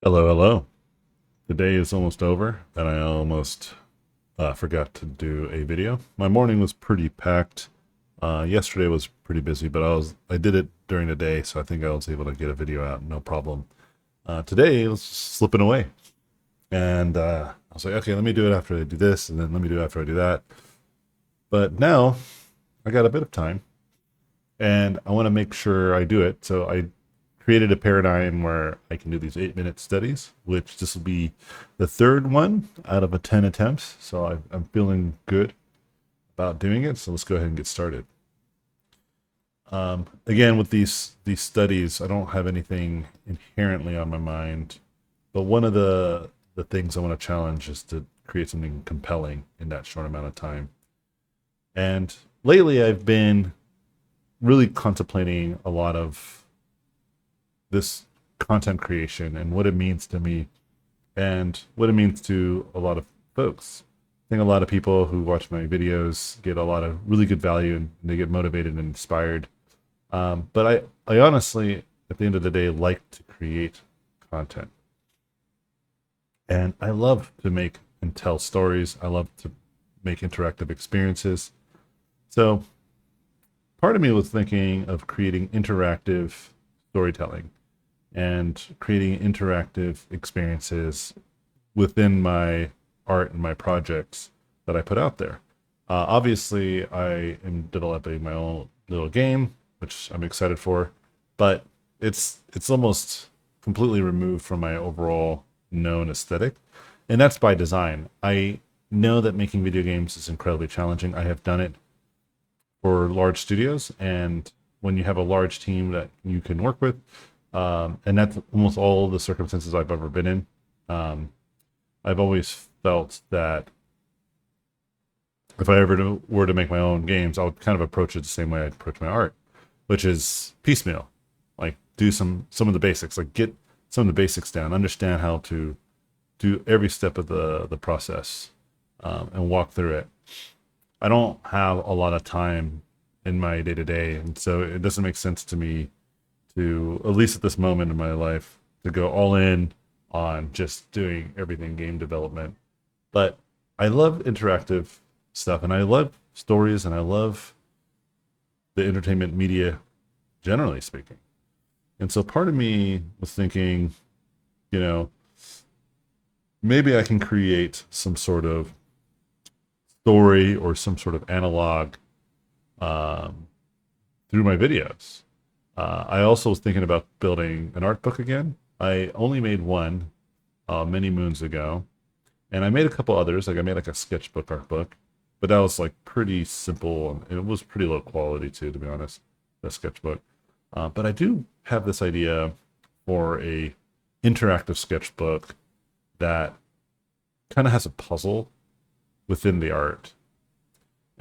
Hello, hello. The day is almost over, and I almost forgot to do a video. My morning was pretty packed. Yesterday was pretty busy, but I did it during the day, so I think I was able to get a video out, no problem. Today it was slipping away, and I was like, okay, let me do it after I do this, and then let me do it after I do that. But now I got a bit of time, and I want to make sure I do it. So I created a paradigm where I can do these 8-minute studies, which this will be the third one out of 10 attempts. So I'm feeling good about doing it. So let's go ahead and get started. Again, with these studies, I don't have anything inherently on my mind, but one of the things I want to challenge is to create something compelling in that short amount of time. And lately, I've been really contemplating a lot of this content creation and what it means to me and what it means to a lot of folks. I think a lot of people who watch my videos get a lot of really good value and they get motivated and inspired. But I honestly, at the end of the day, like to create content. And I love to make and tell stories. I love to make interactive experiences. So part of me was thinking of creating interactive storytelling and creating interactive experiences within my art and my projects that I put out there. Obviously, I am developing my own little game, which I'm excited for, but it's almost completely removed from my overall known aesthetic, and that's by design. I know that making video games is incredibly challenging. I have done it for large studios, and when you have a large team that you can work with, and that's almost all the circumstances I've ever been in. Um, I've always felt that if I ever were to make my own games, I would kind of approach it the same way I approach my art, which is piecemeal. Like do some of the basics, like get some of the basics down, understand how to do every step of the process, and walk through it. I don't have a lot of time in my day to day, and so it doesn't make sense to me to, at least at this moment in my life, to go all in on just doing everything game development. But I love interactive stuff, and I love stories, and I love the entertainment media, generally speaking. And so part of me was thinking, you know, maybe I can create some sort of story or some sort of analog um, through my videos. I also was thinking about building an art book again. I only made one many moons ago, and I made a couple others. Like I made like a sketchbook art book, but that was like pretty simple and it was pretty low quality too, to be honest. The sketchbook, but I do have this idea for a interactive sketchbook that kind of has a puzzle within the art.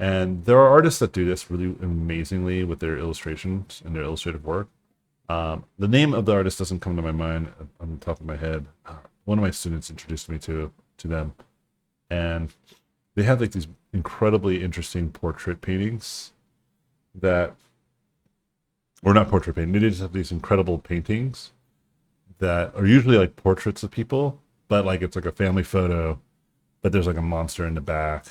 And there are artists that do this really amazingly with their illustrations and their illustrative work. The name of the artist doesn't come to my mind on the top of my head. One of my students introduced me to them, and they have like these incredibly interesting portrait paintings that, or not portrait painting. They just have these incredible paintings that are usually like portraits of people, but like it's like a family photo, but there's like a monster in the back,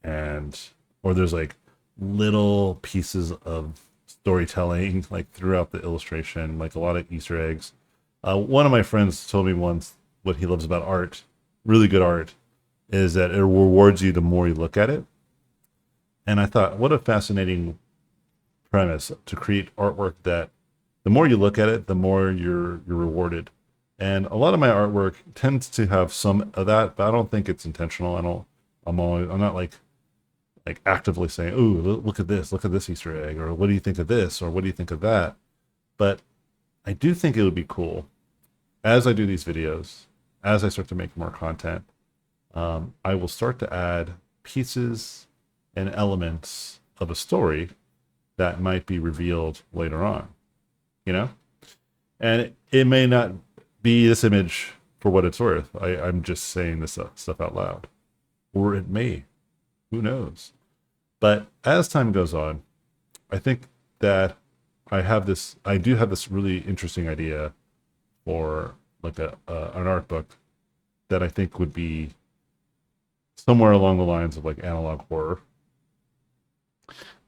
and or there's like little pieces of storytelling like throughout the illustration, like a lot of Easter eggs. One of my friends told me once what he loves about art, really good art, is that it rewards you the more you look at it. And I thought, what a fascinating premise to create artwork that the more you look at it, the more you're rewarded. And a lot of my artwork tends to have some of that, but I don't think it's intentional. I'm not like actively saying, "Ooh, look at this Easter egg," or "What do you think of this?" or "What do you think of that?" But I do think it would be cool as I do these videos, as I start to make more content. I will start to add pieces and elements of a story that might be revealed later on. You know, and it may not be this image for what it's worth. I'm just saying this stuff out loud, or it may. Who knows? But as time goes on, I think that I do have this really interesting idea for like an art book that I think would be somewhere along the lines of like analog horror.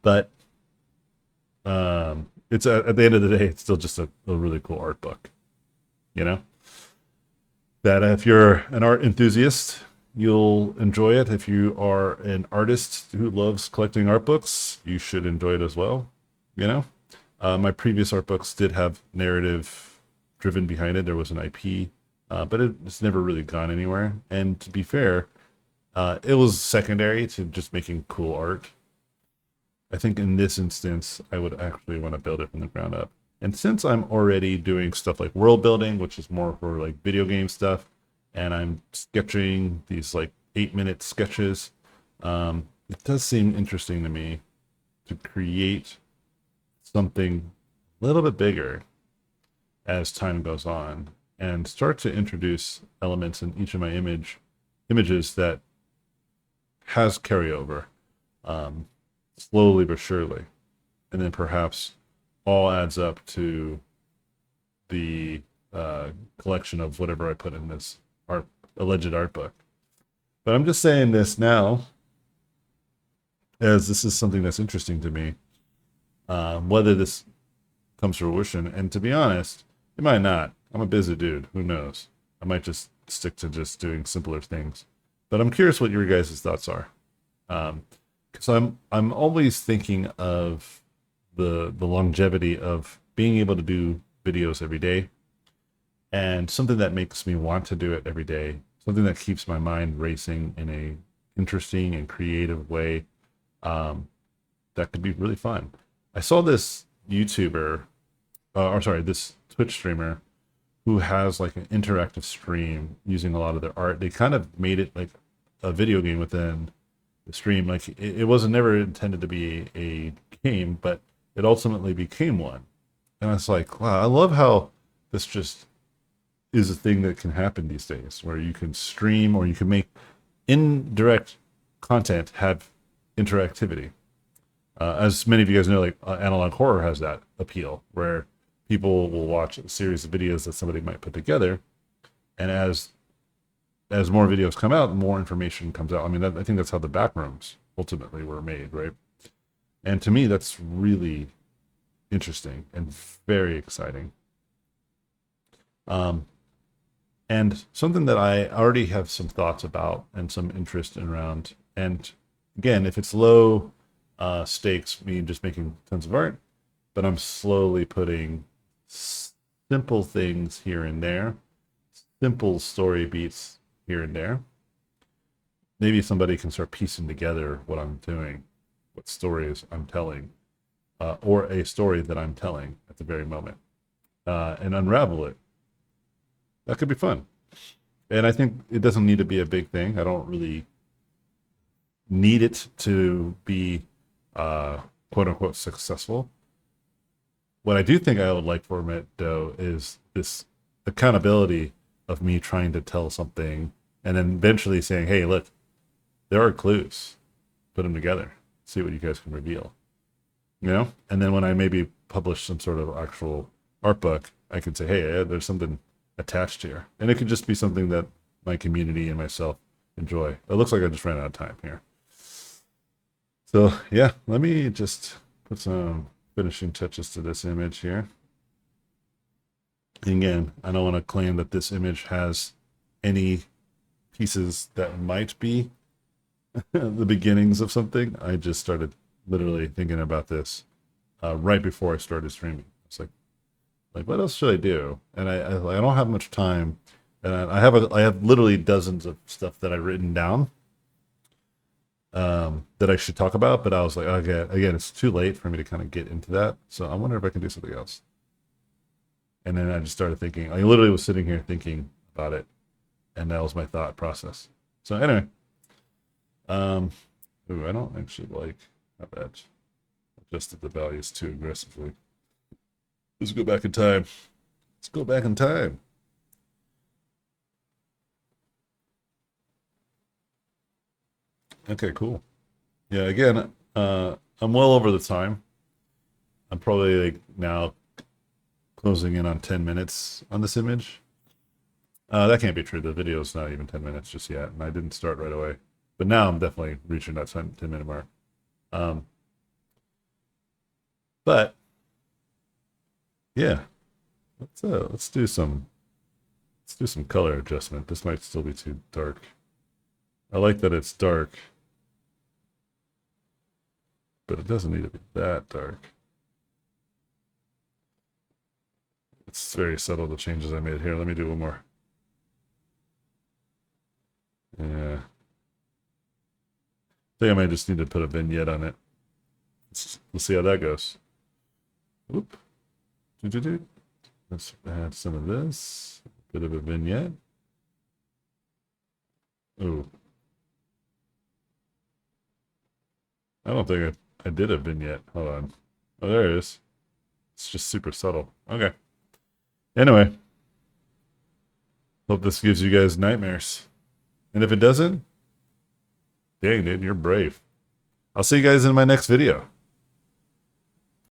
But it's at the end of the day, it's still just a really cool art book. You know that if you're an art enthusiast, you'll enjoy it. If you are an artist who loves collecting art books, you should enjoy it as well. You know, my previous art books did have narrative driven behind it. There was an IP, but it's never really gone anywhere. And to be fair, it was secondary to just making cool art. I think in this instance, I would actually want to build it from the ground up. And since I'm already doing stuff like world building, which is more for like video game stuff, and I'm sketching these like 8-minute sketches, it does seem interesting to me to create something a little bit bigger as time goes on and start to introduce elements in each of my images that has carryover, slowly but surely, and then perhaps all adds up to the collection of whatever I put in this alleged art book. But I'm just saying this now, as this is something that's interesting to me. Whether this comes to fruition, and to be honest, it might not. I'm a busy dude. Who knows? I might just stick to just doing simpler things. But I'm curious what your guys' thoughts are. Because I'm always thinking of the longevity of being able to do videos every day, and something that makes me want to do it every day, something that keeps my mind racing in a interesting and creative way, that could be really fun. I saw this YouTuber, or sorry, this Twitch streamer who has like an interactive stream using a lot of their art. They kind of made it like a video game within the stream. Like it wasn't never intended to be a game, but it ultimately became one. And I was like, wow, I love how this just is a thing that can happen these days, where you can stream or you can make indirect content have interactivity. As many of you guys know, like analog horror has that appeal, where people will watch a series of videos that somebody might put together, and as more videos come out, more information comes out. I mean, I think that's how the backrooms ultimately were made, right? And to me, that's really interesting and very exciting. And something that I already have some thoughts about and some interest in around. And again, if it's low stakes, me just making tons of art, but I'm slowly putting simple things here and there, simple story beats here and there. Maybe somebody can start piecing together what I'm doing, what stories I'm telling, or a story that I'm telling at the very moment, and unravel it. That could be fun. And I think it doesn't need to be a big thing. I don't really need it to be quote unquote successful. What I do think I would like for it though is this accountability of me trying to tell something and then eventually saying, hey, look, there are clues. Put them together. See what you guys can reveal. You know? And then when I maybe publish some sort of actual art book, I can say, hey, there's something attached here. And it could just be something that my community and myself enjoy. It looks like I just ran out of time here. So yeah, let me just put some finishing touches to this image here. And again, I don't want to claim that this image has any pieces that might be the beginnings of something. I just started literally thinking about this right before I started streaming. It's like what else should I do? And I don't have much time, and I have literally dozens of stuff that I've written down that I should talk about. But I was like, okay, again, it's too late for me to kind of get into that. So I wonder if I can do something else. And then I just started thinking. I literally was sitting here thinking about it, and that was my thought process. So anyway, ooh, I don't actually like how that adjusted the values too aggressively. Let's go back in time. Let's go back in time. Okay, cool. Yeah, again, I'm well over the time. I'm probably like now closing in on 10 minutes on this image. That can't be true. The video's not even 10 minutes just yet, and I didn't start right away. But now I'm definitely reaching that 10-minute mark. Um, but yeah, let's do some color adjustment. This might still be too dark. I like that it's dark, but it doesn't need to be that dark. It's very subtle, the changes I made here. Let me do one more. Yeah. I think I might just need to put a vignette on it. We'll see how that goes. Whoop. Let's add some of this. A bit of a vignette. Ooh. I don't think I did a vignette. Hold on. Oh, there it is. It's just super subtle. Okay. Anyway. Hope this gives you guys nightmares. And if it doesn't, dang, dude, you're brave. I'll see you guys in my next video.